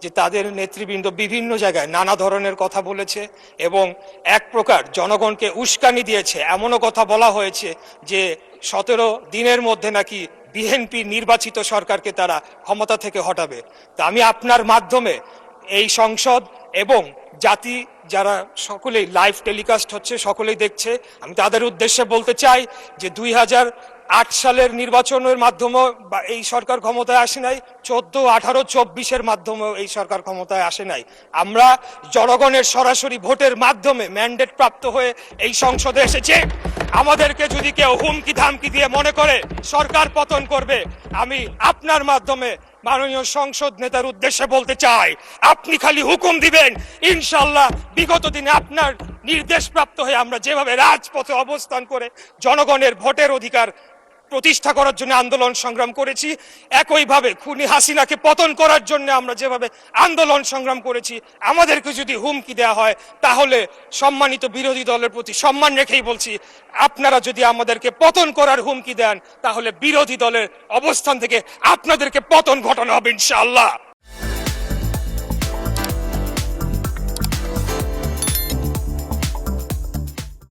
যে তাদের নেতৃবৃন্দ বিভিন্ন জায়গায় নানা ধরনের কথা বলেছে এবং এক প্রকার জনগণকে উস্কানি দিয়েছে। এমনও কথা বলা হয়েছে যে 17 দিনের মধ্যে নাকি বিএনপি নির্বাচিত সরকারকে তারা ক্ষমতা থেকে হটাবে। তা আমি আপনার মাধ্যমে এই সংসদ এবং জাতি যারা সকলেই লাইভ টেলিকাস্ট হচ্ছে, সকলেই দেখছে, আমি তাদের উদ্দেশ্যে বলতে চাই যে 2008 সালের নির্বাচনের মাধ্যমে এই সরকার ক্ষমতায় আসে নাই, 14, 18, 24-এর মাধ্যমেও এই সরকার ক্ষমতায় আসে নাই। আমরা জনগণের সরাসরি ভোটের মাধ্যমে ম্যান্ডেট প্রাপ্ত হয়ে এই সংসদে এসেছে। আমাদেরকে যদি কেউ হুমকি ধামকি দিয়ে মনে করে সরকার পতন করবে, আমি আপনার মাধ্যমে মাননীয় সংসদ নেতার উদ্দেশ্যে বলতে চাই, আপনি খালি হুকুম দিবেন, ইনশাআল্লাহ বিগত দিনে আপনার নির্দেশ প্রাপ্ত হয়ে আমরা যেভাবে রাজপথে অবস্থান করে জনগণের ভোটের অধিকার প্রতিষ্ঠা করার জন্য আন্দোলন সংগ্রাম করেছি, একইভাবে খুনি হাসিনাকে পতন করার জন্য আমরা যেভাবে আন্দোলন সংগ্রাম করেছি, আমাদেরকে যদি হুমকি দেওয়া হয় তাহলে সম্মানিত বিরোধী দলের প্রতি সম্মান রেখেই বলছি, আপনারা যদি আমাদেরকে পতন করার হুমকি দেন তাহলে বিরোধী দলের অবস্থান থেকে আপনাদেরকে পতন ঘটানো হবে ইনশাআল্লাহ।